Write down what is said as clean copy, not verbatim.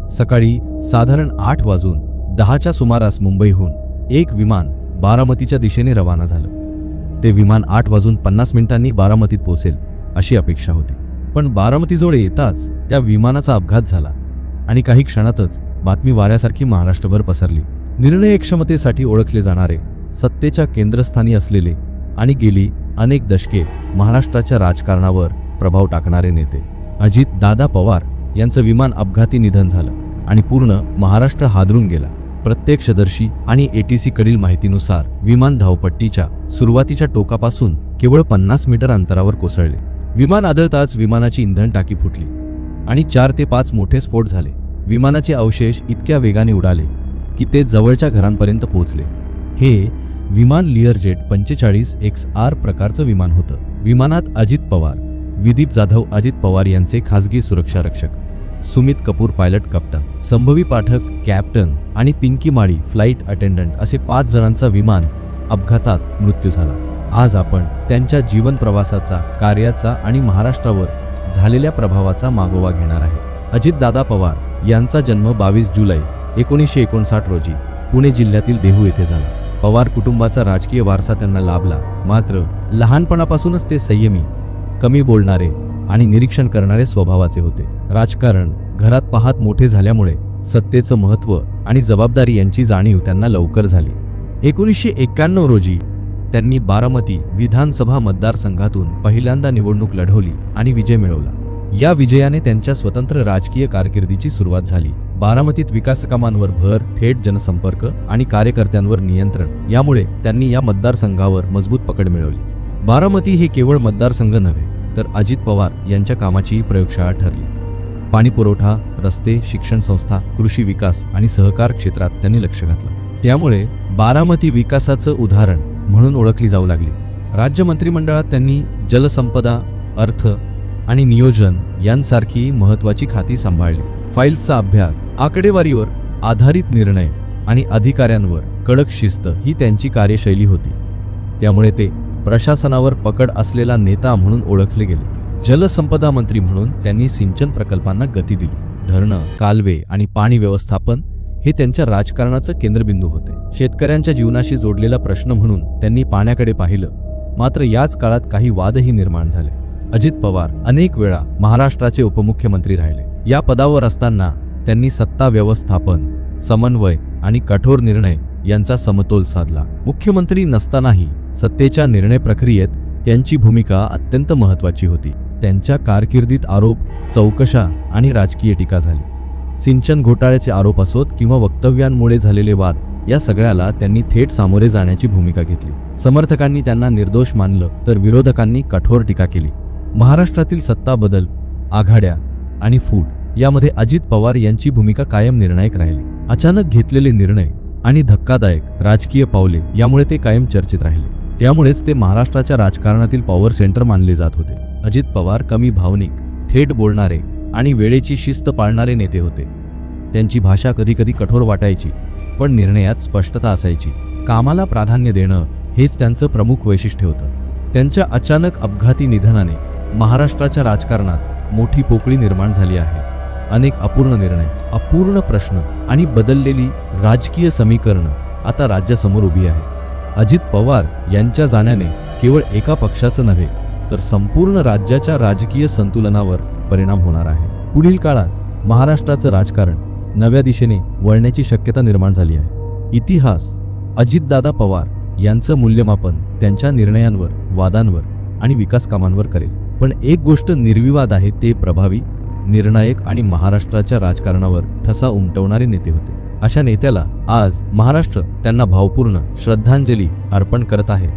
सकाळी साधारण 8:10च्या सुमारास मुंबईहून एक विमान बारामतीच्या दिशेने रवाना झालं। ते विमान 8:50 बारामतीत पोहोचेल अशी अपेक्षा होती, पण बारामतीजवळ येताच त्या विमानाचा अपघात झाला आणि काही क्षणातच बातमी वाऱ्यासारखी महाराष्ट्रभर पसरली। निर्णयक्षमतेसाठी ओळखले जाणारे, सत्तेच्या केंद्रस्थानी असलेले आणि गेली अनेक दशके महाराष्ट्राच्या राजकारणावर प्रभाव टाकणारे नेते अजित दादा पवार यांचं विमान अपघाती निधन झालं आणि पूर्ण महाराष्ट्र हादरून गेला। प्रत्यक्षदर्शी आणि ATC कडील माहितीनुसार विमान धावपट्टीच्या सुरुवातीच्या टोकापासून केवळ 50 मीटर अंतरावर कोसळले। विमान आदळताच विमानाची इंधन टाकी फुटली आणि 4 ते 5 मोठे स्फोट झाले। विमानाचे अवशेष इतक्या वेगाने उडाले की ते जवळच्या घरांपर्यंत पोहोचले। हे विमान लिअरजेट 45XR प्रकारचं विमान होतं। विमानात अजित पवार, विदीप जाधव अजित पवार यांचे खासगी सुरक्षा रक्षक, सुमित कपूर पायलट कप्तान, संभवी पाठक कॅप्टन आणि पिंकी माळी फ्लाइट अटेंडंट असे 5 जणांचा विमान अपघातात मृत्यू झाला। आज आपण त्यांच्या जीवन प्रवासाचा, कार्याचा आणि महाराष्ट्रावर झालेल्या प्रभावाचा मागोवा घेणार आहे। अजित दादा पवार यांचा जन्म 22 जुलै 1959 रोजी पुणे जिल्ह्यातील देहू येथे झाला। पवार कुटुंबाचा राजकीय वारसा त्यांना लाभला, मात्र लहानपणापासूनच ते संयमी, कमी बोलणारे आणि निरीक्षण करणारे स्वभावाचे होते। राजकारण घरात पाहत मोठे झाल्यामुळे सत्तेचं महत्त्व आणि जबाबदारी यांची जाणीव त्यांना लवकर झाली। 1991 रोजी त्यांनी बारामती विधानसभा मतदारसंघातून पहिल्यांदा निवडणूक लढवली आणि विजय मिळवला। या विजयाने त्यांच्या स्वतंत्र राजकीय कारकिर्दीची सुरुवात झाली। बारामतीत विकासकामांवर भर, थेट जनसंपर्क आणि कार्यकर्त्यांवर नियंत्रण यामुळे त्यांनी या मतदारसंघावर मजबूत पकड मिळवली। बारामती हे केवळ मतदारसंघ नव्हे, तर अजित पवार यांच्या कामाची प्रयोगशाळा ठरली। पाणीपुरवठा, रस्ते, शिक्षण संस्था, कृषी विकास आणि सहकार क्षेत्रात त्यांनी लक्ष घातलं। त्यामुळे बारामती विकासाचं उदाहरण म्हणून ओळखली जाऊ लागली। राज्य मंत्रिमंडळात त्यांनी जलसंपदा, अर्थ आणि नियोजन यांसारखी महत्त्वाची खाती सांभाळली। फाईल्सचा अभ्यास, आकडेवारीवर आधारित निर्णय आणि अधिकाऱ्यांवर कडक शिस्त ही त्यांची कार्यशैली होती। त्यामुळे ते प्रशासनावर पकड असलेला नेता म्हणून ओळखले गेले। जलसंपदा मंत्री म्हणून त्यांनी सिंचन प्रकल्पांना गती दिली। धरणं, कालवे आणि पाणी व्यवस्थापन हे त्यांच्या राजकारणाचं केंद्रबिंदू होते। शेतकऱ्यांच्या जीवनाशी जोडलेला प्रश्न म्हणून त्यांनी पाण्याकडे पाहिलं, मात्र याच काळात काही वादही निर्माण झाले। अजित पवार अनेक वेळा महाराष्ट्राचे उपमुख्यमंत्री राहिले। या पदावर असताना त्यांनी सत्ता व्यवस्थापन, समन्वय आणि कठोर निर्णय यांचा समतोल साधला। मुख्यमंत्री नसतानाही सत्तेच्या निर्णय प्रक्रियेत त्यांची भूमिका अत्यंत महत्त्वाची होती। त्यांच्या कारकिर्दीत आरोप, चौकशा आणि राजकीय टीका झाली। सिंचन घोटाळ्याचे आरोप असोत किंवा वक्तव्यांमुळे झालेले वाद, या सगळ्याला त्यांनी थेट सामोरे जाण्याची भूमिका घेतली। समर्थकांनी त्यांना निर्दोष मानलं, तर विरोधकांनी कठोर टीका केली। महाराष्ट्रातील सत्ता बदल, आघाड्या आणि फूट यामध्ये अजित पवार यांची भूमिका कायम निर्णायक राहिली। अचानक घेतलेले निर्णय आणि धक्कादायक राजकीय पावले यामुळे ते कायम चर्चेत राहिले। त्यामुळेच ते महाराष्ट्राच्या राजकारणातील पॉवर सेंटर मानले जात होते। अजित पवार कमी भावनिक, थेट बोलणारे आणि वेळेची शिस्त पाळणारे नेते होते। त्यांची भाषा कधीकधी कठोर वाटायची, पण निर्णयात स्पष्टता असायची। कामाला प्राधान्य देणं हेच त्यांचं प्रमुख वैशिष्ट्य होतं। त्यांच्या अचानक अपघाती निधनाने महाराष्ट्राच्या राजकारणात मोठी पोकळी निर्माण झाली आहे। अनेक अपूर्ण निर्णय, अपूर्ण प्रश्न आणि बदललेली राजकीय समीकरणं आता राज्यासमोर उभी आहेत। अजित पवार यांच्या जाण्याने केवळ एका पक्षाचं नव्हे, तर संपूर्ण राज्याच्या राजकीय संतुलनावर परिणाम होणार आहे। पुढील काळात महाराष्ट्राचं राजकारण नव्या दिशेने वळण्याची शक्यता निर्माण झाली आहे। इतिहास अजितदादा पवार यांचं मूल्यमापन त्यांच्या निर्णयांवर, वादांवर आणि विकास कामांवर करेल। पण एक गोष्ट निर्विवाद आहे, ते प्रभावी, निर्णायक आणि महाराष्ट्राच्या राजकारणावर ठसा उमटवणारे नेते होते। अशा नेत्याला आज महाराष्ट्र त्यांना भावपूर्ण श्रद्धांजली अर्पण करत आहे।